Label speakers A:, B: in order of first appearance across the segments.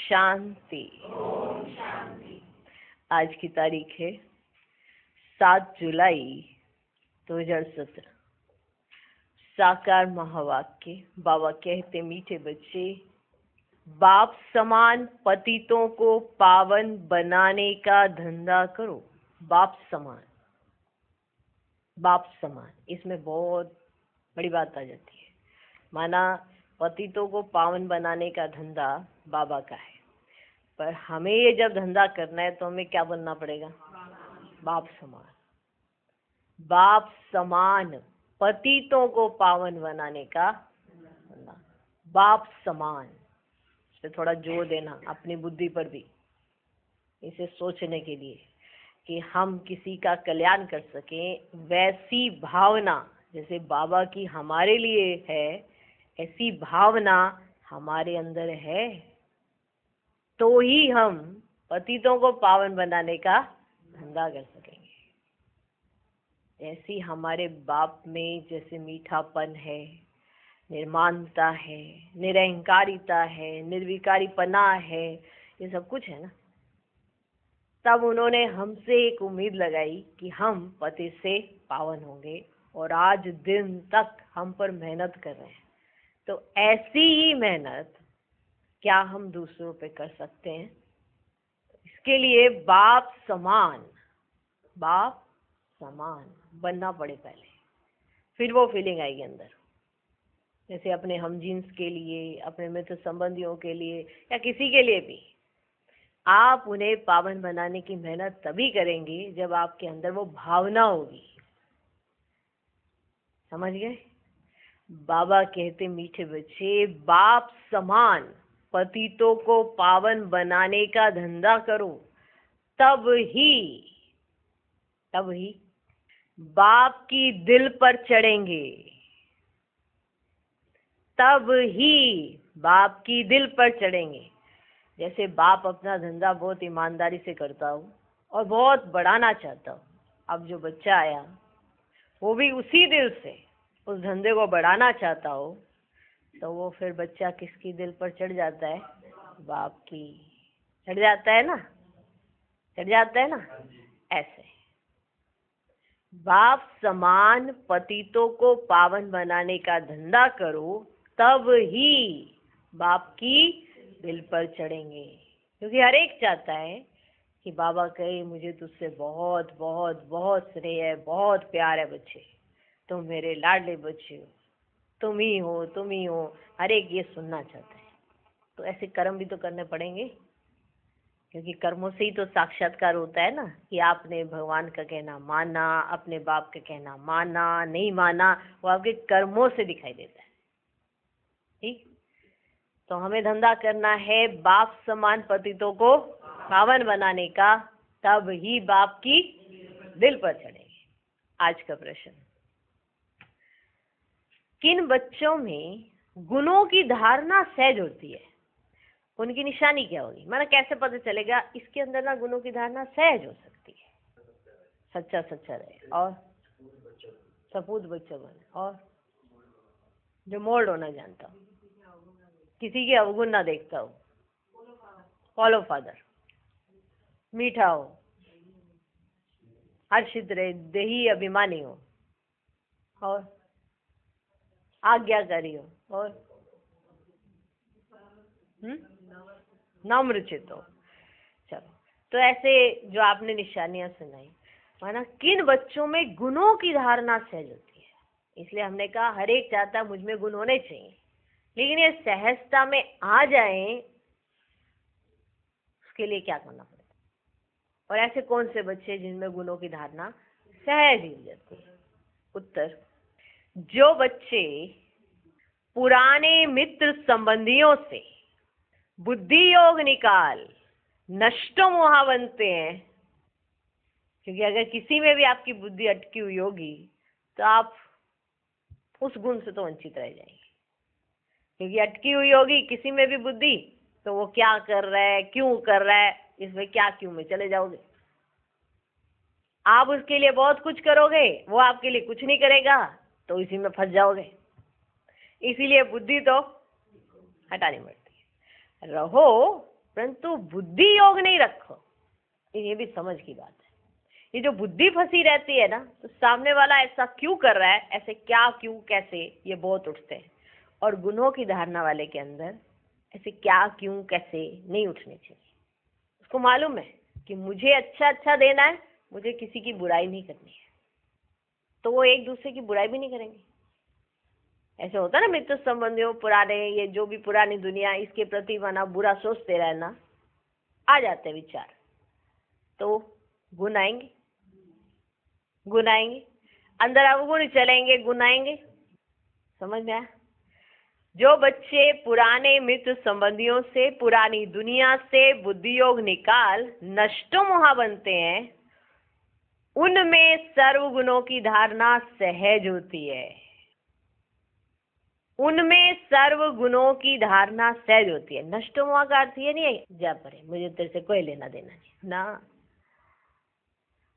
A: शांति। आज की तारीख है 7 जुलाई 2017। साकार महावाक्य। बाबा कहते, मीठे बच्चे, बाप समान पतितों को पावन बनाने का धंधा करो। बाप समान, बाप समान, इसमें बहुत बड़ी बात आ जाती है। माना पतितों को पावन बनाने का धंधा बाबा का है, पर हमें ये जब धंधा करना है तो हमें क्या बनना पड़ेगा? बाप समान। बाप समान पतितों को पावन बनाने का धंधा। बाप समान, इस पे थोड़ा जोर देना अपनी बुद्धि पर भी, इसे सोचने के लिए कि हम किसी का कल्याण कर सकें। वैसी भावना जैसे बाबा की हमारे लिए है, ऐसी भावना हमारे अंदर है, तो ही हम पतितों को पावन बनाने का धंधा कर सकेंगे। ऐसी हमारे बाप में जैसे मीठापन है, निर्माणता है, निरहंकारिता है, निर्विकारीपना है, ये सब कुछ है ना। तब उन्होंने हमसे एक उम्मीद लगाई कि हम पति से पावन होंगे, और आज दिन तक हम पर मेहनत कर रहे हैं। तो ऐसी ही मेहनत क्या हम दूसरों पे कर सकते हैं? इसके लिए बाप समान बनना पड़े पहले, फिर वो फीलिंग आएगी अंदर। जैसे अपने हम जीन्स के लिए, अपने मित्र संबंधियों के लिए, या किसी के लिए भी, आप उन्हें पावन बनाने की मेहनत तभी करेंगे जब आपके अंदर वो भावना होगी। समझ गए? बाबा कहते, मीठे बच्चे, बाप समान पतितों को पावन बनाने का धंधा करो, तब ही बाप की दिल पर चढ़ेंगे। तब ही बाप की दिल पर चढ़ेंगे। जैसे बाप अपना धंधा बहुत ईमानदारी से करता हो और बहुत बढ़ाना चाहता हो, अब जो बच्चा आया वो भी उसी दिल से उस धंधे को बढ़ाना चाहता हो, तो वो फिर बच्चा किसकी दिल पर चढ़ जाता है? बाप की। चढ़ जाता है ना, चढ़ जाता है ना। ऐसे बाप समान पतितों को पावन बनाने का धंधा करो, तब ही बाप की दिल पर चढ़ेंगे। क्योंकि हर एक चाहता है कि बाबा कहे, मुझे तुझसे बहुत बहुत बहुत स्नेह है, बहुत प्यार है बच्चे, तुम मेरे लाडले बच्चे हो, तुम ही हो। हर एक ये सुनना चाहता है। तो ऐसे कर्म भी तो करने पड़ेंगे, क्योंकि कर्मों से ही तो साक्षात्कार होता है ना, कि आपने भगवान का कहना माना, अपने बाप का कहना माना, नहीं माना, वो आपके कर्मों से दिखाई देता है। ठीक? तो हमें धंधा करना है बाप समान पतितों को पावन बनाने का, तब ही बाप की दिल पर चढ़ेंगे। आज का प्रश्न, किन बच्चों में गुणों की धारणा सहज होती है? उनकी निशानी क्या होगी? माना कैसे पता चलेगा इसके अंदर ना गुणों की धारणा सहज हो सकती है? सच्चा रहे, और सपूत बच्चा बने, और जो मोल्ड होना जानता हो, किसी के अवगुण ना देखता हो, फॉलो फादर, मीठा हो, हर्षित रहे, देही अभिमानी हो, और आज्ञाकारी हो, और नम्रचित हो। चलो, तो ऐसे जो आपने निशानियां सुनाई, माना किन बच्चों में गुणों की धारणा सहज होती है? इसलिए हमने कहा हर एक चाहता मुझ में गुण होने चाहिए, लेकिन ये सहजता में आ जाए, उसके लिए क्या करना पड़ेगा? और ऐसे कौन से बच्चे जिनमें गुणों की धारणा सहज ही हो जाती है? उत्तर, जो बच्चे पुराने मित्र संबंधियों से बुद्धि योग निकाल नष्टो मोहा बनते हैं। क्योंकि अगर किसी में भी आपकी बुद्धि अटकी हुई होगी तो आप उस गुण से तो वंचित रह जाएंगे। क्योंकि अटकी हुई होगी किसी में भी बुद्धि, तो वो क्या कर रहा है, क्यों कर रहा है, इसमें क्या क्यों में चले जाओगे। आप उसके लिए बहुत कुछ करोगे, वो आपके लिए कुछ नहीं करेगा, तो इसी में फंस जाओगे। इसीलिए बुद्धि तो हटानी पड़ती है। रहो परंतु बुद्धि योग नहीं रखो। ये भी समझ की बात है। ये जो बुद्धि फंसी रहती है ना, तो सामने वाला ऐसा क्यों कर रहा है, ऐसे क्या, क्यों, कैसे, ये बहुत उठते हैं। और गुणों की धारणा वाले के अंदर ऐसे क्या, क्यों, कैसे नहीं उठने चाहिए। उसको मालूम है कि मुझे अच्छा अच्छा देना है, मुझे किसी की बुराई नहीं करनी है, तो वो एक दूसरे की बुराई भी नहीं करेंगे। ऐसे होता है ना मित्र संबंधियों, पुराने, ये जो भी पुरानी दुनिया, इसके प्रति माना बुरा सोचते रहना, आ जाते विचार, तो गुण आएंगे, गुण आएंगे, अंदर अवगुण चलेंगे, गुण आएंगे। समझ में आया? जो बच्चे पुराने मित्र संबंधियों से, पुरानी दुनिया से बुद्धि योग निकाल नष्टो मोहा बनते हैं, उनमें सर्व गुणों की धारणा सहज होती है। उनमें सर्व गुणों की धारणा सहज होती है। नष्टो मोहा का अर्थ ये नहीं है जा परे, मुझे तेरे से कोई लेना देना नहीं ना।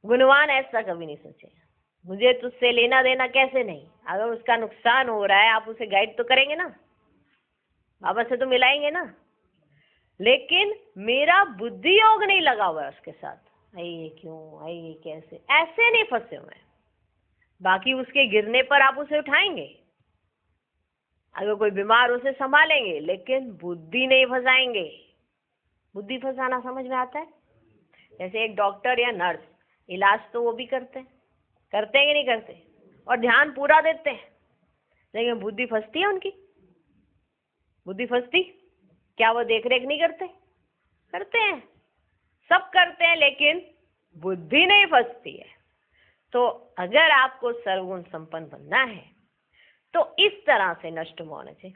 A: गुणवान ऐसा कभी नहीं सोचेगा, मुझे तुझसे लेना देना कैसे नहीं। अगर उसका नुकसान हो रहा है, आप उसे गाइड तो करेंगे ना, बाबा से तो मिलाएंगे ना। लेकिन मेरा बुद्धि योग नहीं लगा हुआ है उसके साथ, ये क्यों, ये कैसे, ऐसे नहीं फंसे हुए। बाकी उसके गिरने पर आप उसे उठाएंगे, अगर कोई बीमार उसे संभालेंगे, लेकिन बुद्धि नहीं फंसाएंगे। बुद्धि फंसाना समझ में आता है? जैसे एक डॉक्टर या नर्स इलाज तो वो भी करते हैं कि नहीं करते, और ध्यान पूरा देते हैं, लेकिन बुद्धि फंसती है उनकी। बुद्धि फंसती, क्या वो देख रेख नहीं करते? करते हैं, सब करते हैं, लेकिन बुद्धि नहीं फंसती है। तो अगर आपको सर्वगुण संपन्न बनना है तो इस तरह से नष्ट होना चाहिए।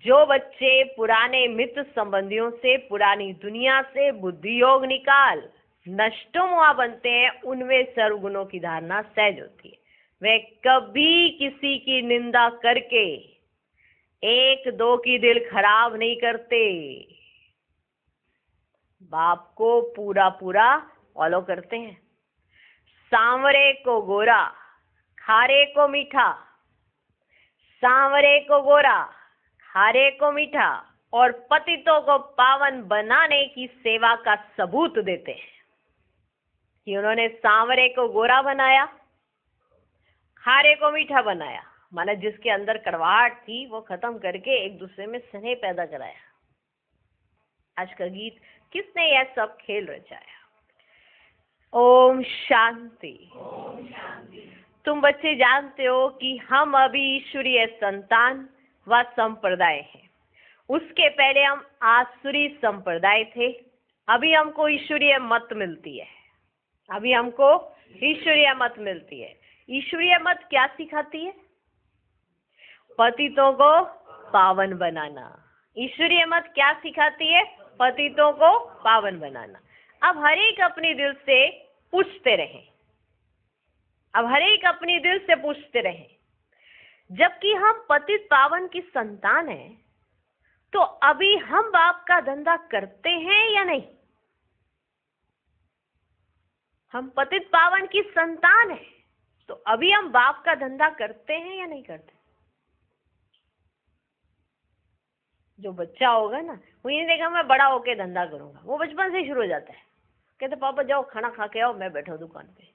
A: जो बच्चे पुराने मित्र संबंधियों से, पुरानी दुनिया से बुद्धि योग निकाल नष्टो मोहा बनते हैं, उनमें सर्वगुणों की धारणा सहज होती है। वे कभी किसी की निंदा करके एक दो की दिल खराब नहीं करते, बाप को पूरा पूरा फॉलो करते हैं। सांवरे को गोरा, खारे को मीठा, सांवरे को गोरा, खारे को मीठा, और पतितों को पावन बनाने की सेवा का सबूत देते हैं कि उन्होंने सांवरे को गोरा बनाया, खारे को मीठा बनाया, माना जिसके अंदर कड़वाहट थी वो खत्म करके एक दूसरे में स्नेह पैदा कराया। आज का गीत किसने यह सब खेल रचाया? ओम शांति। तुम बच्चे जानते हो कि हम अभी ईश्वरीय संतान व संप्रदाय हैं। उसके पहले हम आसुरी संप्रदाय थे। अभी हमको ईश्वरीय मत मिलती है, अभी हमको ईश्वरीय मत मिलती है। ईश्वरीय मत क्या सिखाती है? पतितों को पावन बनाना। ईश्वरीय मत क्या सिखाती है? पतितों को पावन बनाना। अब हर एक अपने दिल से पूछते रहें, अब हर एक अपने दिल से पूछते रहें, जबकि हम पतित पावन की संतान हैं, तो अभी हम बाप का धंधा करते हैं या नहीं? हम पतित पावन की संतान हैं, तो अभी हम बाप का धंधा करते हैं या नहीं करते? जो बच्चा होगा ना, वो ये देखा मैं बड़ा होके धंधा करूंगा, वो बचपन से शुरू हो जाता है। कहते पापा जाओ खाना खा के आओ, मैं बैठा हूं दुकान पे।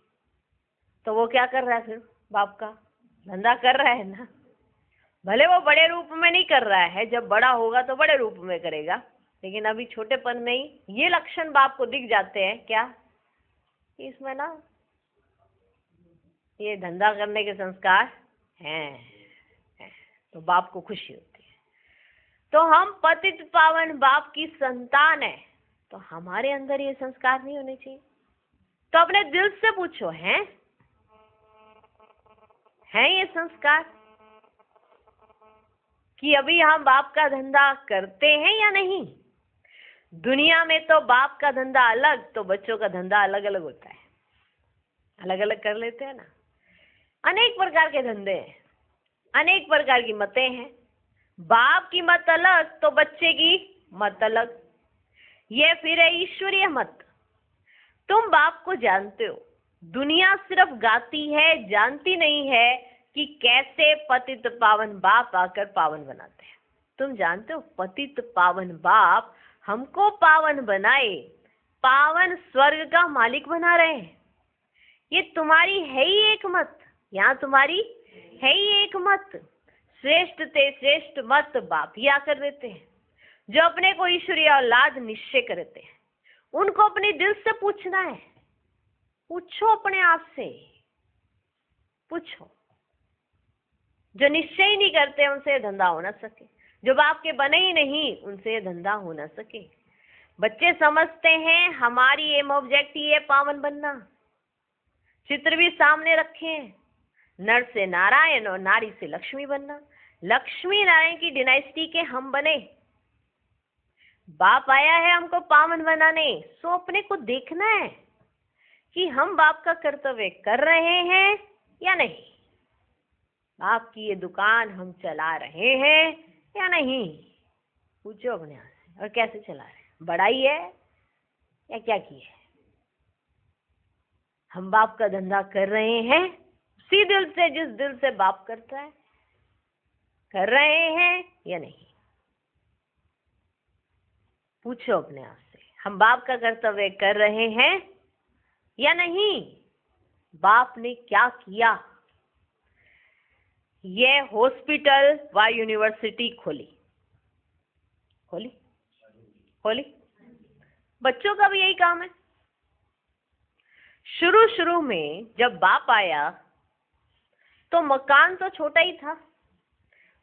A: तो वो क्या कर रहा है? फिर बाप का धंधा कर रहा है ना। भले वो बड़े रूप में नहीं कर रहा है, जब बड़ा होगा तो बड़े रूप में करेगा, लेकिन अभी छोटेपन में ही ये लक्षण बाप को दिख जाते हैं। क्या? इसमें ना ये धंधा करने के संस्कार हैं, तो बाप को खुशी होती है। तो हम पतित पावन बाप की संतान है, तो हमारे अंदर ये संस्कार नहीं होने चाहिए। तो अपने दिल से पूछो, हैं ये संस्कार कि अभी हम बाप का धंधा करते हैं या नहीं? दुनिया में तो बाप का धंधा अलग, तो बच्चों का धंधा अलग अलग होता है, अलग अलग कर लेते हैं ना। अनेक प्रकार के धंधे हैं, अनेक प्रकार की मतें हैं। बाप की मत अलग तो बच्चे की मत अलग। ये फिर है ईश्वरीय मत। तुम बाप को जानते हो, दुनिया सिर्फ गाती है, जानती नहीं है कि कैसे पतित पावन बाप आकर पावन बनाते हैं। तुम जानते हो पतित पावन बाप हमको पावन बनाए, पावन स्वर्ग का मालिक बना रहे हैं। ये तुम्हारी है ही एक मत, यहाँ तुम्हारी है ही एक मत। श्रेष्ठ ते श्रेष्ठ मत बाप ही आकर देते हैं। जो अपने को ईश्वरीय औलाद निश्चय करते हैं उनको अपने दिल से पूछना है। पूछो अपने आप से, पूछो। जो निश्चय ही नहीं करते उनसे ये धंधा हो ना सके, जो बाप के बने ही नहीं उनसे ये धंधा हो ना सके। बच्चे समझते हैं हमारी एम ऑब्जेक्ट ही है पावन बनना। चित्र भी सामने रखे हैं, नर से नारायण और नारी से लक्ष्मी बनना। लक्ष्मी नारायण की डिनाइस्टी के हम बने। बाप आया है हमको पावन बनाने, सो अपने को देखना है कि हम बाप का कर्तव्य कर रहे हैं या नहीं। बाप की ये दुकान हम चला रहे हैं या नहीं, पूछो अपने आप से। और कैसे चला रहे हैं, बड़ाई है या क्या की है? हम बाप का धंधा कर रहे हैं उसी दिल से जिस दिल से बाप करता है, कर रहे हैं या नहीं? पूछो अपने आप से, हम बाप का कर्तव्य कर रहे हैं या नहीं? बाप ने क्या किया? ये हॉस्पिटल व यूनिवर्सिटी खोली, खोली खोली। बच्चों का भी यही काम है। शुरू शुरू में जब बाप आया तो मकान तो छोटा ही था,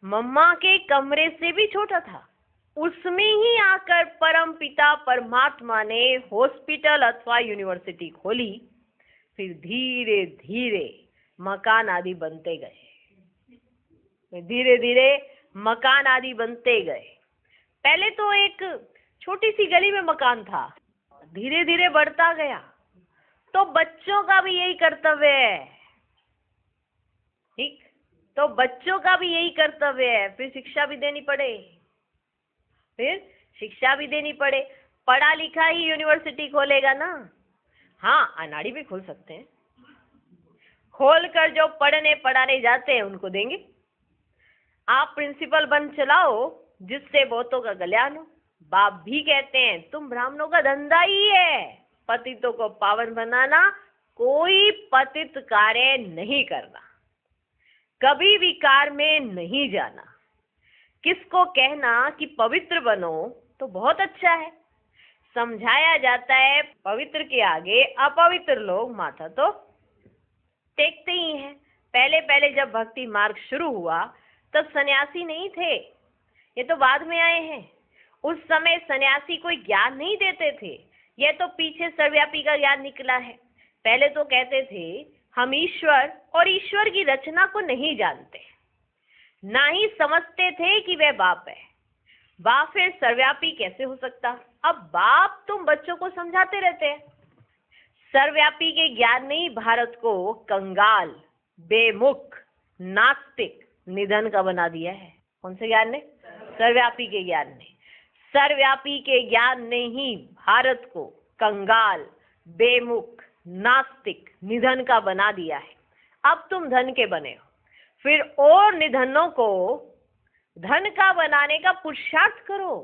A: मम्मा के कमरे से भी छोटा था। उसमें ही आकर परम पिता परमात्मा ने हॉस्पिटल अथवा यूनिवर्सिटी खोली। फिर धीरे धीरे मकान आदि बनते गए, धीरे धीरे मकान आदि बनते गए। पहले तो एक छोटी सी गली में मकान था, धीरे धीरे बढ़ता गया। तो बच्चों का भी यही कर्तव्य है, ठीक? तो बच्चों का भी यही कर्तव्य है। फिर शिक्षा भी देनी पड़े, फिर शिक्षा भी देनी पड़े। पढ़ा लिखा ही यूनिवर्सिटी खोलेगा ना? हाँ, अनाड़ी भी खोल सकते हैं। खोल कर जो पढ़ने पढ़ाने जाते हैं उनको देंगे। आप प्रिंसिपल बन चलाओ जिससे बहुतों का कल्याण हो। बाप भी कहते हैं तुम ब्राह्मणों का धंधा ही है पतितों को पावन बनाना, कोई पतित कार्य नहीं करना, कभी विकार में नहीं जाना। किसको कहना कि पवित्र बनो तो बहुत अच्छा है, समझाया जाता है पवित्र के आगे अपवित्र लोग माथा तो टेकते ही हैं। पहले पहले जब भक्ति मार्ग शुरू हुआ तब सन्यासी नहीं थे, ये तो बाद में आए हैं। उस समय सन्यासी कोई ज्ञान नहीं देते थे, यह तो पीछे सर्वव्यापी का ज्ञान निकला है। पहले तो कहते थे हम ईश्वर और ईश्वर की रचना को नहीं जानते, ना ही समझते थे कि वह बाप है। बाप फिर सर्वव्यापी कैसे हो सकता? अब बाप तुम बच्चों को समझाते रहते हैं। सर्वव्यापी के ज्ञान ने ही भारत को कंगाल, बेमुख, नास्तिक, निधन का बना दिया है। कौन से ज्ञान ने? सर्वव्यापी के ज्ञान ने। सर्वव्यापी के ज्ञान ने ही भारत को कंगाल, बेमुख, नास्तिक, निधन का बना दिया है। अब तुम धन के बने हो, फिर और निधनों को धन का बनाने का पुरुषार्थ करो।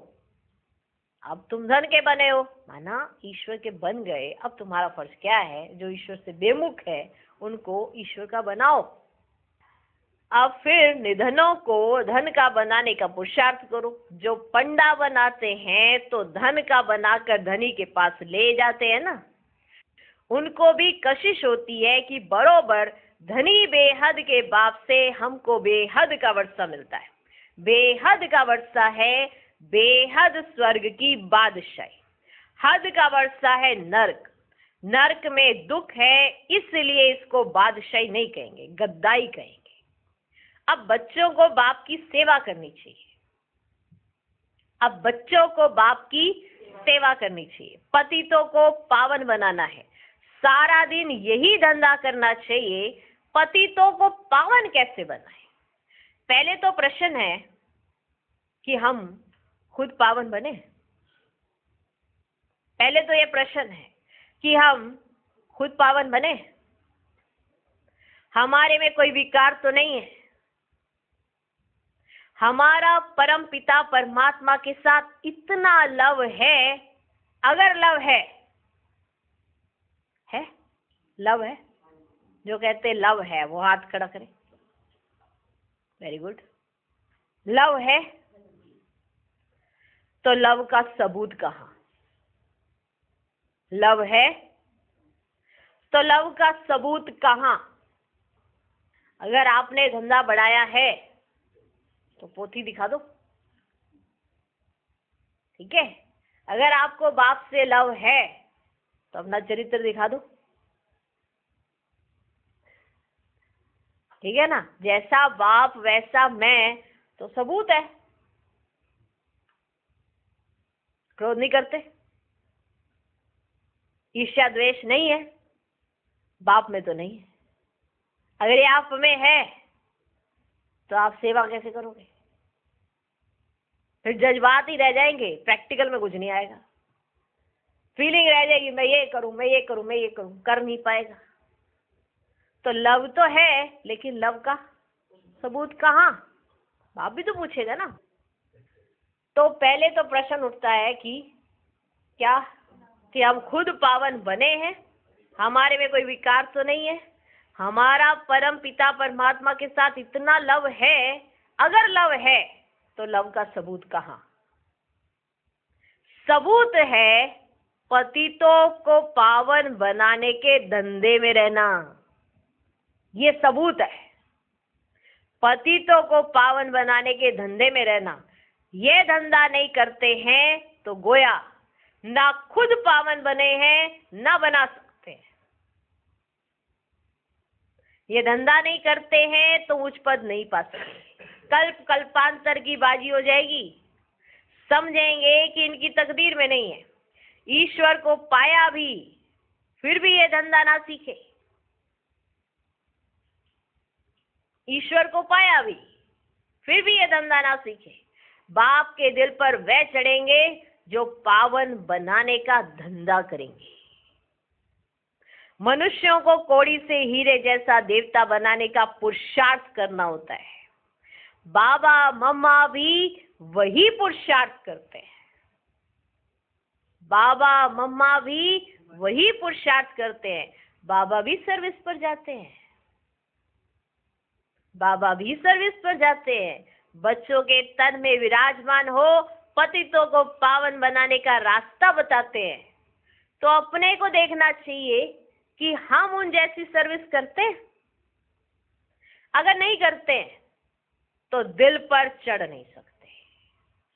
A: अब तुम धन के बने हो, माना ईश्वर के बन गए। अब तुम्हारा फर्ज क्या है? जो ईश्वर से बेमुख है उनको ईश्वर का बनाओ। अब फिर निधनों को धन का बनाने का पुरुषार्थ करो। जो पंडा बनाते हैं तो धन का बनाकर धनी के पास ले जाते हैं ना, उनको भी कशिश होती है कि बरोबर धनी बेहद के बाप से हमको बेहद का वर्षा मिलता है। बेहद का वर्षा है बेहद स्वर्ग की बादशाही, हद का वर्षा है नर्क, नर्क में दुख है, इसलिए इसको बादशाही नहीं कहेंगे, गद्दाई कहेंगे। अब बच्चों को बाप की सेवा करनी चाहिए, अब बच्चों को बाप की सेवा करनी चाहिए, पतितों को पावन बनाना है। सारा दिन यही धंधा करना चाहिए, पतितों को पावन कैसे बनाए। पहले तो प्रश्न है कि हम खुद पावन बने। पहले तो ये प्रश्न है कि हम खुद पावन बने, हमारे में कोई विकार तो नहीं है, हमारा परम पिता परमात्मा के साथ इतना लव है, अगर लव है लव है, जो कहते लव है वो हाथ खड़ा करें। Very good. लव है तो लव का सबूत कहाँ? लव है तो लव का सबूत कहाँ? अगर आपने धंधा बढ़ाया है तो पोथी दिखा दो, ठीक है। अगर आपको बाप से लव है तो अपना चरित्र दिखा दो, ठीक है ना। जैसा बाप वैसा मैं, तो सबूत है। क्रोध नहीं करते, ईर्ष्या द्वेष नहीं है, बाप में तो नहीं है। अगर ये आप में है तो आप सेवा कैसे करोगे? फिर जज्बात ही रह जाएंगे, प्रैक्टिकल में कुछ नहीं आएगा। फीलिंग रह जाएगी, मैं ये करूं, मैं ये करूं, मैं ये करूं, कर नहीं पाएगा। तो लव तो है, लेकिन लव का सबूत कहाँ? बाप भी तो पूछेगा ना। तो पहले तो प्रश्न उठता है कि क्या कि हम खुद पावन बने हैं, हमारे में कोई विकार तो नहीं है, हमारा परम पिता परमात्मा के साथ इतना लव है। अगर लव है तो लव का सबूत कहाँ? सबूत है पतितों को पावन बनाने के धंधे में रहना। ये सबूत है, पतितों को पावन बनाने के धंधे में रहना। ये धंधा नहीं करते हैं तो गोया ना खुद पावन बने हैं, ना बना सकते हैं। ये धंधा नहीं करते हैं तो उच्च पद नहीं पा सकते। कल्प कल्पांतर की बाजी हो जाएगी, समझेंगे कि इनकी तकदीर में नहीं है। ईश्वर को पाया भी फिर भी ये धंधा ना सीखे, ईश्वर को पाया भी फिर भी ये धंधा ना सीखे। बाप के दिल पर वह चढ़ेंगे जो पावन बनाने का धंधा करेंगे। मनुष्यों को कौड़ी से हीरे जैसा देवता बनाने का पुरुषार्थ करना होता है। बाबा मम्मा भी वही पुरुषार्थ करते हैं, बाबा मम्मा भी वही पुरुषार्थ करते हैं। बाबा भी सर्विस पर जाते हैं, बाबा भी सर्विस पर जाते हैं। बच्चों के तन में विराजमान हो, पतितों को पावन बनाने का रास्ता बताते हैं। तो अपने को देखना चाहिए कि हम उन जैसी सर्विस करते हैं। अगर नहीं करते तो दिल पर चढ़ नहीं सकते,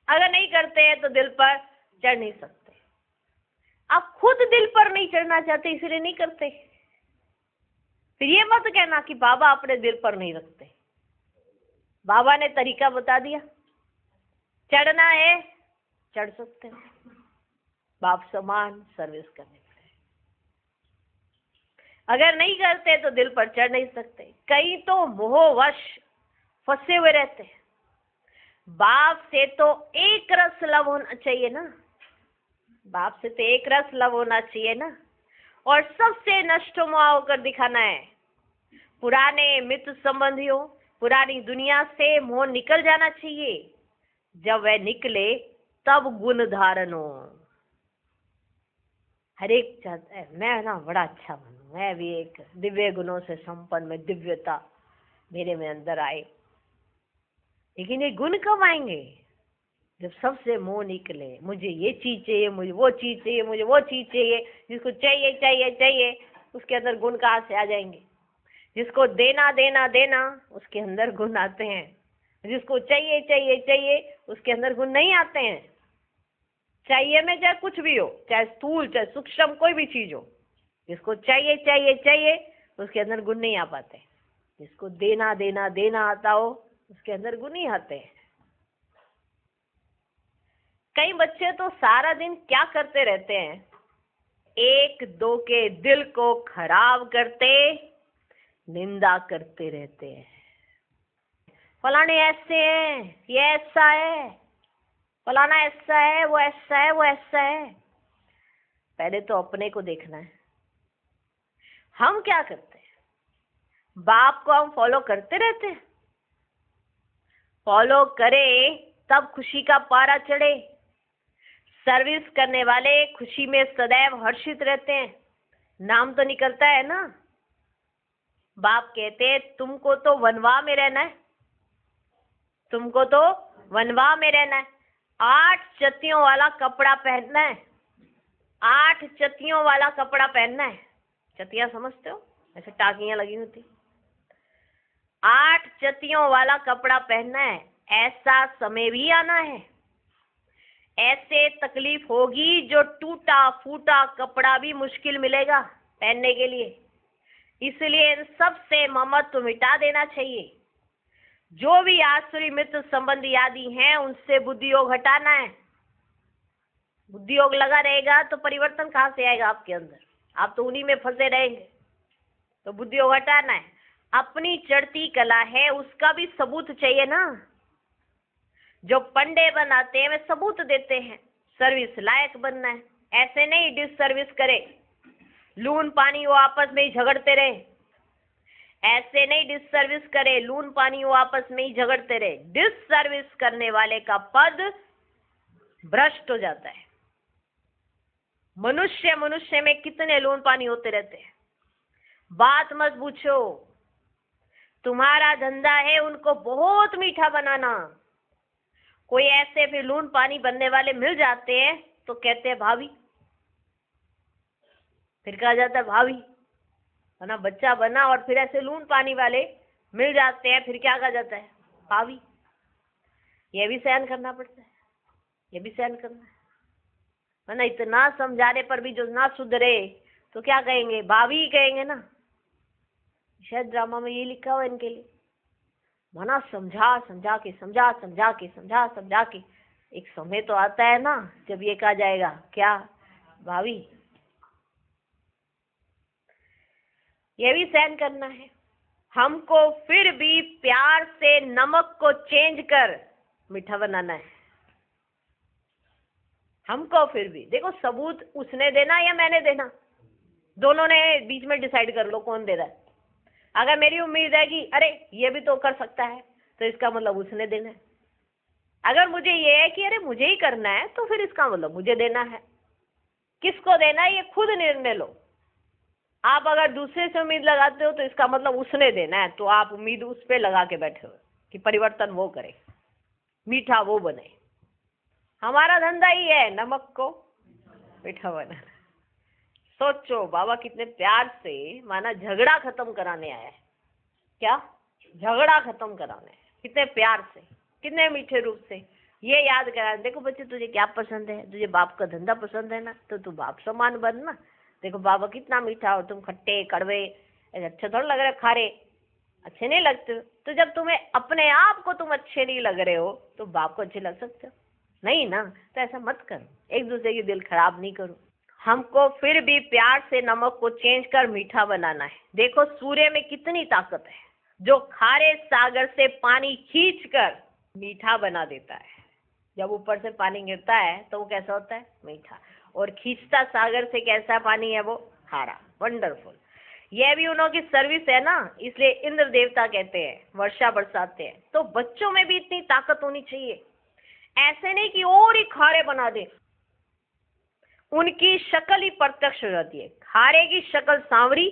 A: अगर नहीं करते हैं तो दिल पर चढ़ नहीं सकते। आप खुद दिल पर नहीं चढ़ना चाहते इसलिए नहीं करते। फिर ये मत कहना कि बाबा अपने दिल पर नहीं रखते। बाबा ने तरीका बता दिया, चढ़ना है चढ़ सकते हैं, बाप समान सर्विस करने पड़े। अगर नहीं करते तो दिल पर चढ़ नहीं सकते। कई तो मोहवश फंसे हुए रहते हैं। बाप से तो एक रस लव होना चाहिए ना, बाप से तो एक रस लव होना चाहिए ना, और सबसे नष्टोमा होकर दिखाना है। पुराने मित्र संबंधियों, पुरानी दुनिया से मोह निकल जाना चाहिए। जब वह निकले तब गुण धारण हो। हर एक चाहता है मैं ना बड़ा अच्छा बनूं, मैं भी एक दिव्य गुणों से संपन्न में दिव्यता मेरे में अंदर आए। लेकिन ये गुण कब आएंगे? जब सबसे मोह निकले। मुझे ये चीज चाहिए, मुझे वो चीज चाहिए, मुझे वो चीज चाहिए। जिसको चाहिए चाहिए चाहिए उसके अंदर गुण कहाँ से आ जाएंगे? जिसको देना देना देना उसके अंदर गुण आते हैं। जिसको चाहिए चाहिए चाहिए उसके अंदर गुण नहीं आते हैं। चाहिए में चाहे कुछ भी हो, चाहे स्थूल चाहे सूक्ष्म कोई भी चीज हो, जिसको चाहिए चाहिए चाहिए उसके अंदर गुण नहीं आ पाते। जिसको देना देना देना आता हो उसके अंदर गुण ही आते हैं। कई बच्चे तो सारा दिन क्या करते रहते हैं, एक दो के दिल को खराब करते, निंदा करते रहते हैं। फलाने ऐसे हैं, ये ऐसा है, फलाना ऐसा है, वो ऐसा है, वो ऐसा है। पहले तो अपने को देखना है। हम क्या करते हैं? बाप को हम फॉलो करते रहते हैं, फॉलो करे तब खुशी का पारा चढ़े। सर्विस करने वाले खुशी में सदैव हर्षित रहते हैं। नाम तो निकलता है ना। बाप कहते तुमको तो वनवा में रहना है, तुमको तो वनवा में रहना है। 8 चतियों वाला कपड़ा पहनना है, 8 चतियों वाला कपड़ा पहनना है। चतियां समझते हो, ऐसे टाकियां लगी होती। 8 चतियों वाला कपड़ा पहनना है। ऐसा समय भी आना है, ऐसे तकलीफ होगी जो टूटा फूटा कपड़ा भी मुश्किल मिलेगा पहनने के लिए। इसलिए इन सब से ममत्व मिटा देना चाहिए। जो भी आसुरी मित्र संबंधी आदि हैं उनसे बुद्धि योग हटाना है। बुद्धि योग लगा रहेगा तो परिवर्तन कहाँ से आएगा आपके अंदर? आप तो उन्हीं में फंसे रहेंगे। तो बुद्धि योग हटाना है। अपनी चढ़ती कला है उसका भी सबूत चाहिए ना। जो पंडे बनाते हैं वे सबूत देते हैं। सर्विस लायक बनना है, ऐसे नहीं डिस सर्विस करे, लून पानी वो आपस में ही झगड़ते रहे। ऐसे नहीं डिस सर्विस करे, लून पानी वो आपस में ही झगड़ते रहे। डिस सर्विस करने वाले का पद भ्रष्ट हो जाता है। मनुष्य मनुष्य में कितने लून पानी होते रहते हैं। बात मत पूछो। तुम्हारा धंधा है उनको बहुत मीठा बनाना। कोई ऐसे फिर लून पानी बनने वाले मिल जाते हैं तो कहते हैं भाभी, फिर कहा जाता है भाभी, है ना, बच्चा बना। और फिर ऐसे लून पानी वाले मिल जाते हैं, फिर क्या कहा जाता है? भाभी। ये भी सहन करना पड़ता है, ये भी सहन करना है ना। इतना समझाने पर भी जो ना सुधरे तो क्या कहेंगे? भाभी ही कहेंगे ना। शायद ड्रामा में ये लिखा हुआ इनके लिए, मना समझा समझा के समझा समझा के समझा समझा के एक समय तो आता है ना जब ये कहा जाएगा क्या? भाभी। ये भी सहन करना है हमको। फिर भी प्यार से नमक को चेंज कर मीठा बनाना है हमको। फिर भी देखो, सबूत उसने देना या मैंने देना, दोनों ने बीच में डिसाइड कर लो कौन दे रहा है। अगर मेरी उम्मीद है कि अरे ये भी तो कर सकता है तो इसका मतलब उसने देना है। अगर मुझे ये है कि अरे मुझे ही करना है तो फिर इसका मतलब मुझे देना है। किसको देना है ये खुद निर्णय लो। आप अगर दूसरे से उम्मीद लगाते हो तो इसका मतलब उसने देना है, तो आप उम्मीद उस पर लगा के बैठे हो कि परिवर्तन वो करे, मीठा वो बने। हमारा धंधा ही है नमक को मीठा बनाना। सोचो बाबा कितने प्यार से माना झगड़ा खत्म कराने आया है। क्या? झगड़ा खत्म कराने, कितने प्यार से, कितने मीठे रूप से ये याद करा। देखो बच्चे, तुझे क्या पसंद है? तुझे बाप का धंधा पसंद है ना, तो तू बाप समान बन ना। देखो बाबा कितना मीठा, और तुम खट्टे कड़वे अच्छे थोड़ा लग रहे, खारे अच्छे नहीं लगते। तो जब तुम्हें अपने आप को तुम अच्छे नहीं लग रहे हो तो बाप को अच्छे लग सकते हो? नहीं ना। तो ऐसा मत करो, एक दूसरे की दिल खराब नहीं करो। हमको फिर भी प्यार से नमक को चेंज कर मीठा बनाना है। देखो सूर्य में कितनी ताकत है, जो खारे सागर से पानी खींचकर मीठा बना देता है। जब ऊपर से पानी गिरता है तो वो कैसा होता है? मीठा। और खींचता सागर से कैसा पानी है? वो खारा। वंडरफुल। यह भी उन्हों की सर्विस है ना, इसलिए इंद्र देवता कहते हैं वर्षा बरसाते हैं। तो बच्चों में भी इतनी ताकत होनी चाहिए। ऐसे नहीं कि और ही खारे बना दे। उनकी शक्ल ही प्रत्यक्ष हो जाती है। खारे की शक्ल सांवरी,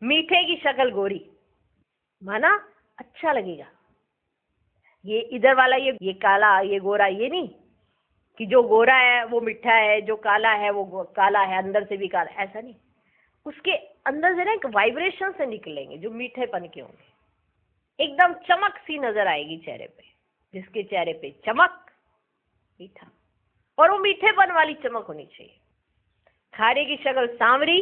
A: मीठे की शक्ल गोरी, माना अच्छा लगेगा। ये इधर वाला ये काला ये गोरा, ये नहीं कि जो गोरा है वो मीठा है, जो काला है वो काला है अंदर से भी काला, ऐसा नहीं। उसके अंदर से ना एक वाइब्रेशन से निकलेंगे जो मीठेपन के होंगे। एकदम चमक सी नजर आएगी चेहरे पे। जिसके चेहरे पे चमक, मीठा, और वो मीठेपन वाली चमक होनी चाहिए। खारे की शक्ल सांवरी,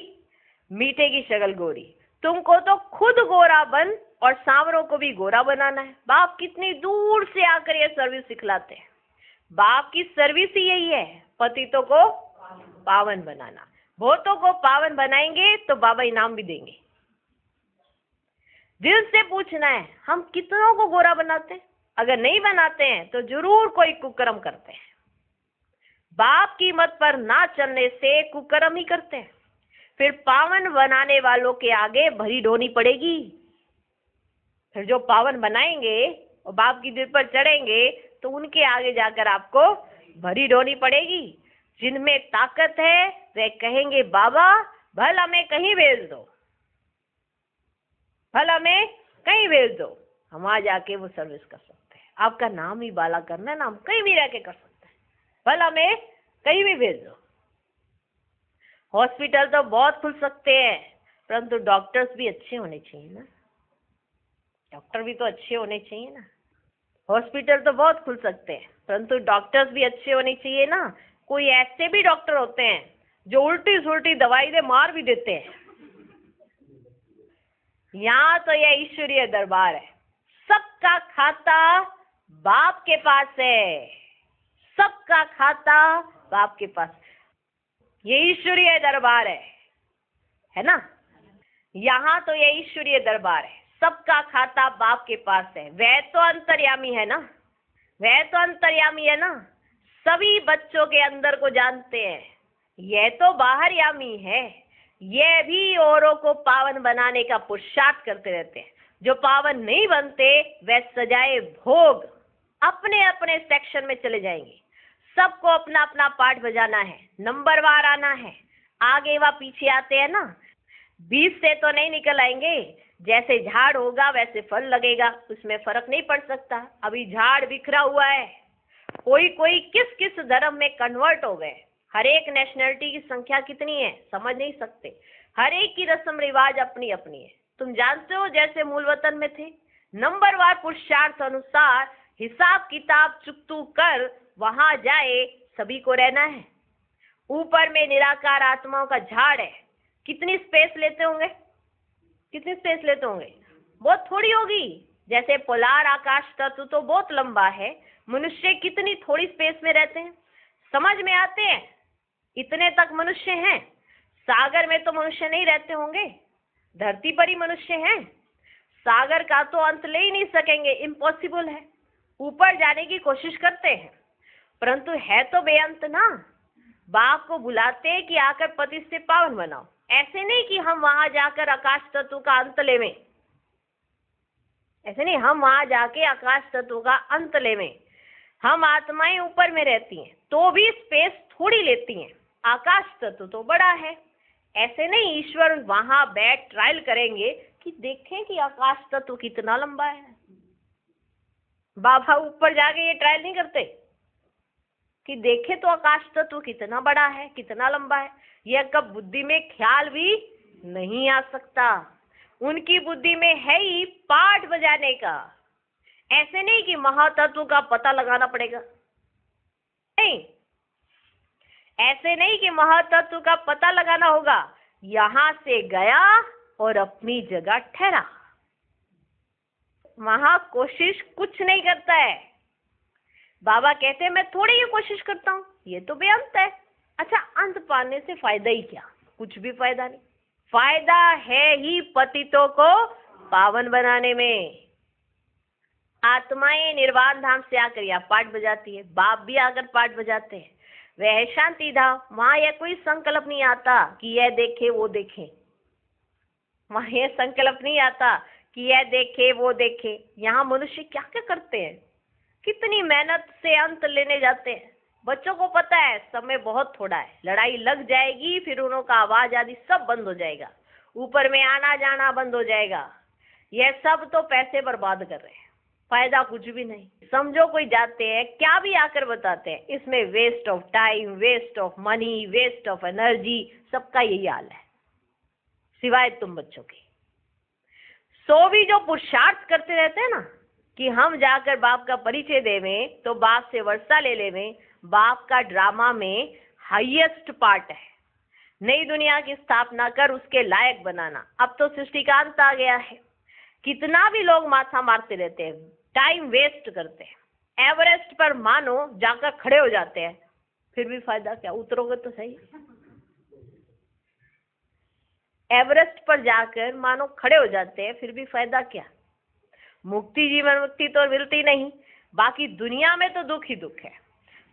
A: मीठे की शक्ल गोरी। तुमको तो खुद गोरा बन और सांवरों को भी गोरा बनाना है। बाप कितनी दूर से आकर ये सर्विस सिखलाते हैं। बाप की सर्विस ही यही है, पतितों को पावन बनाना। बहुतों को पावन बनाएंगे तो बाबा इनाम भी देंगे। दिल से पूछना है हम कितनों को गोरा बनाते हैं? अगर नहीं बनाते हैं तो जरूर कोई कुकर्म करते हैं। बाप की मत पर ना चलने से कुकर्म ही करते हैं। फिर पावन बनाने वालों के आगे भरी ढोनी पड़ेगी। फिर जो पावन बनाएंगे और बाप की दिल पर चढ़ेंगे तो उनके आगे जाकर आपको भरी ढोनी पड़ेगी। जिनमें ताकत है वे कहेंगे बाबा भला हमें कहीं भेज दो, भला हमें कहीं भेज दो, हम वहां जाके वो सर्विस कर सकते हैं। आपका नाम ही बाला करना है ना, हम कहीं भी रह के कर सकते हैं, भला हमें कहीं भी भेज दो। हॉस्पिटल तो बहुत खुल सकते हैं, परंतु डॉक्टर्स भी अच्छे होने चाहिए ना, डॉक्टर भी तो अच्छे होने चाहिए ना। हॉस्पिटल तो बहुत खुल सकते हैं, परंतु डॉक्टर्स भी अच्छे होने चाहिए ना। कोई ऐसे भी डॉक्टर होते हैं जो उल्टी सुल्टी दवाई दे मार भी देते हैं। यहाँ तो यह ईश्वरीय दरबार है, सबका खाता बाप के पास है, सबका खाता बाप के पास। ये ईश्वरीय दरबार है ना। यहाँ तो ये ईश्वरीय दरबार है, सबका खाता बाप के पास है। वह तो अंतर्यामी है ना, वह तो अंतर्यामी है ना, सभी बच्चों के अंदर को जानते हैं। यह तो बाहरयामी है, यह भी औरों को पावन बनाने का पुरुषार्थ करते रहते हैं। जो पावन नहीं बनते वह सजाए भोग अपने अपने सेक्शन में चले जाएंगे। सबको अपना अपना पार्ट बजाना है, नंबरवार आना है। आगे व पीछे आते हैं ना, बीज से तो नहीं निकल आएंगे। जैसे झाड़ होगा वैसे फल लगेगा, उसमें फर्क नहीं पड़ सकता। अभी झाड़ बिखरा हुआ है, कोई कोई किस किस धर्म में कन्वर्ट हो गए। हर एक नेशनलिटी की संख्या कितनी है समझ नहीं सकते, हर एक की रस्म रिवाज अपनी अपनी है। तुम जानते हो जैसे मूल वतन में थे, नंबरवार पुरुषार्थ अनुसार हिसाब किताब चुकतू कर वहां जाए, सभी को रहना है। ऊपर में निराकार आत्माओं का झाड़ है, कितनी स्पेस लेते होंगे, कितनी स्पेस लेते होंगे, बहुत थोड़ी होगी। जैसे पोलार आकाश तत्व तो बहुत लंबा है, मनुष्य कितनी थोड़ी स्पेस में रहते हैं, समझ में आते हैं। इतने तक मनुष्य हैं, सागर में तो मनुष्य नहीं रहते होंगे, धरती पर ही मनुष्य हैं। सागर का तो अंत ले ही नहीं सकेंगे, इम्पॉसिबल है। ऊपर जाने की कोशिश करते हैं, परंतु है तो बेअंत ना। बाप को बुलाते हैं कि आकर पति से पावन बनाओ। ऐसे नहीं कि हम वहां जाकर आकाश तत्व का अंत लेवें, ऐसे नहीं हम वहां जाके आकाश तत्व का अंत लेवें। हम आत्माएं ऊपर में रहती हैं तो भी स्पेस थोड़ी लेती हैं, आकाश तत्व तो बड़ा है। ऐसे नहीं ईश्वर वहां बैठ ट्रायल करेंगे कि देखें कि आकाश तत्व कितना लंबा है। बाबा ऊपर जाके ये ट्रायल नहीं करते कि देखे तो आकाश तत्व कितना बड़ा है, कितना लंबा है। यह कब बुद्धि में ख्याल भी नहीं आ सकता। उनकी बुद्धि में है ही पाठ बजाने का। ऐसे नहीं कि महातत्व का पता लगाना पड़ेगा, नहीं, ऐसे नहीं कि महातत्व का पता लगाना होगा। यहां से गया और अपनी जगह ठहरा, वहां कोशिश कुछ नहीं करता है। बाबा कहते हैं मैं थोड़ी ही कोशिश करता हूँ, ये तो बेअंत है। अच्छा, अंत पाने से फायदा ही क्या, कुछ भी फायदा नहीं। फायदा है ही पतितों को पावन बनाने में। आत्माएं निर्वाण धाम से आकर यह पाठ बजाती है, बाप भी आकर पाठ बजाते हैं। वह है शांति धाम, वहां यह कोई संकल्प नहीं आता कि यह देखे वो देखे, वहां यह संकल्प नहीं आता कि यह देखे वो देखे। यहाँ मनुष्य क्या क्या करते हैं, कितनी मेहनत से अंत लेने जाते हैं। बच्चों को पता है समय बहुत थोड़ा है, लड़ाई लग जाएगी फिर उन्हों का आवाज आदि सब बंद हो जाएगा, ऊपर में आना जाना बंद हो जाएगा। यह सब तो पैसे बर्बाद कर रहे हैं, फायदा कुछ भी नहीं। समझो कोई जाते हैं क्या भी आकर बताते हैं, इसमें waste of time, waste of money, waste of energy, सबका यही हाल है सिवाय तुम बच्चों के। सो भी जो पुरुषार्थ करते रहते हैं ना कि हम जाकर बाप का परिचय देवें तो बाप से वर्षा ले लेवें, बाप का ड्रामा में हाईएस्ट पार्ट है नई दुनिया की स्थापना कर उसके लायक बनाना। अब तो सृष्टि का अंत आ गया है, कितना भी लोग माथा मारते रहते हैं, टाइम वेस्ट करते हैं। एवरेस्ट पर मानो जाकर खड़े हो जाते हैं, फिर भी फायदा क्या, उतरोगे तो सही। एवरेस्ट पर जाकर मानो खड़े हो जाते हैं, फिर भी फायदा क्या। मुक्ति, जीवन मुक्ति तो मिलती नहीं, बाकी दुनिया में तो दुख ही दुख है।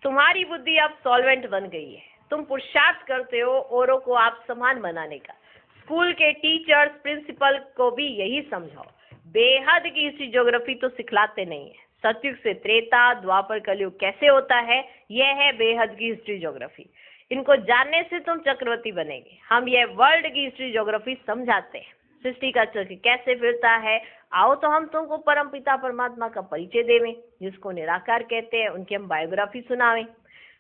A: तुम्हारी बुद्धि अब सॉल्वेंट बन गई है, तुम पुरुषार्थ करते हो औरों को आप समान बनाने का। स्कूल के टीचर्स, प्रिंसिपल को भी यही समझाओ, बेहद की हिस्ट्री ज्योग्राफी तो सिखलाते नहीं है। सतयुग से त्रेता, द्वापर, कलयुग कैसे होता है, यह है बेहद की हिस्ट्री ज्योग्राफी। इनको जानने से तुम चक्रवर्ती बनेंगे। हम ये वर्ल्ड की हिस्ट्री ज्योग्राफी समझाते हैं, सृष्टि का चक्र कैसे फिरता है। आओ तो हम तुमको परमपिता परमात्मा का परिचय देवें, जिसको निराकार कहते हैं, उनकी हम बायोग्राफी सुनावें।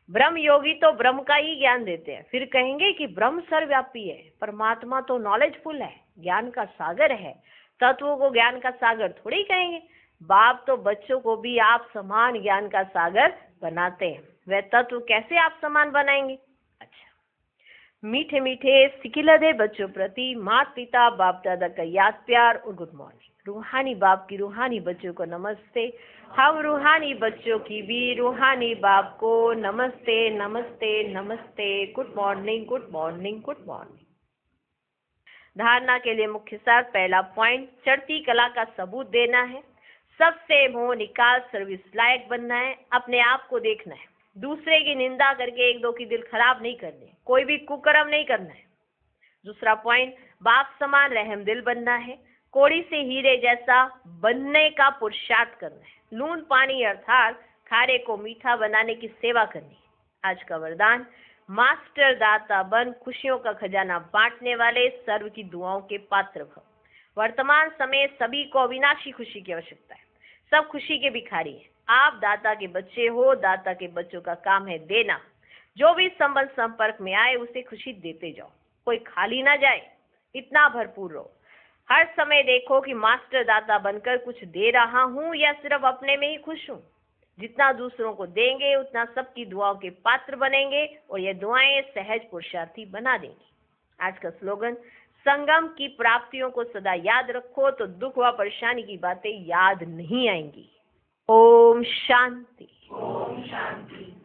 A: ब्रह्म योगी तो ब्रह्म का ही ज्ञान देते हैं, फिर कहेंगे कि ब्रह्म सर्वव्यापी है, परमात्मा तो नॉलेजफुल है, ज्ञान का सागर है। तत्वों को ज्ञान का सागर थोड़ी कहेंगे। बाप तो बच्चों को भी आप समान ज्ञान का सागर बनाते हैं, वह तत्व कैसे आप समान बनाएंगे। अच्छा, मीठे मीठे सिकिलधे बच्चों प्रति माता पिता बाप दादा का याद प्यार और गुड मॉर्निंग। रूहानी बाप की रूहानी बच्चों को नमस्ते। हम रूहानी बच्चों की भी रूहानी बाप को नमस्ते नमस्ते नमस्ते। Good morning good morning good morning. धारणा के लिए मुख्य सार, पहला पॉइंट, चढ़ती कला का सबूत देना है। सबसे मोह निकाल सर्विस लायक बनना है, अपने आप को देखना है, दूसरे की निंदा करके एक दो की दिल खराब नहीं करनी, कोई भी कुकर्म नहीं करना है। दूसरा पॉइंट, बाप समान रहम दिल बनना है, कोड़ी से हीरे जैसा बनने का पुरुषार्थ करना है, लून पानी अर्थात खारे को मीठा बनाने की सेवा करनी है। आज का वरदान, मास्टर दाता बन, खुशियों का खजाना बांटने वाले, सर्व की दुआओं के पात्र भव। वर्तमान समय सभी को अविनाशी खुशी की आवश्यकता है, सब खुशी के भिखारी हैं। आप दाता के बच्चे हो, दाता के बच्चों का काम है देना। जो भी संबंध संपर्क में आए उसे खुशी देते जाओ, कोई खाली ना जाए, इतना भरपूर रहो। हर समय देखो कि मास्टर दाता बनकर कुछ दे रहा हूँ या सिर्फ अपने में ही खुश हूँ। जितना दूसरों को देंगे उतना सबकी दुआओं के पात्र बनेंगे और ये दुआएं सहज पुरुषार्थी बना देंगी। आज का स्लोगन, संगम की प्राप्तियों को सदा याद रखो तो दुख व परेशानी की बातें याद नहीं आएंगी। ओम शांति। ओम शांति।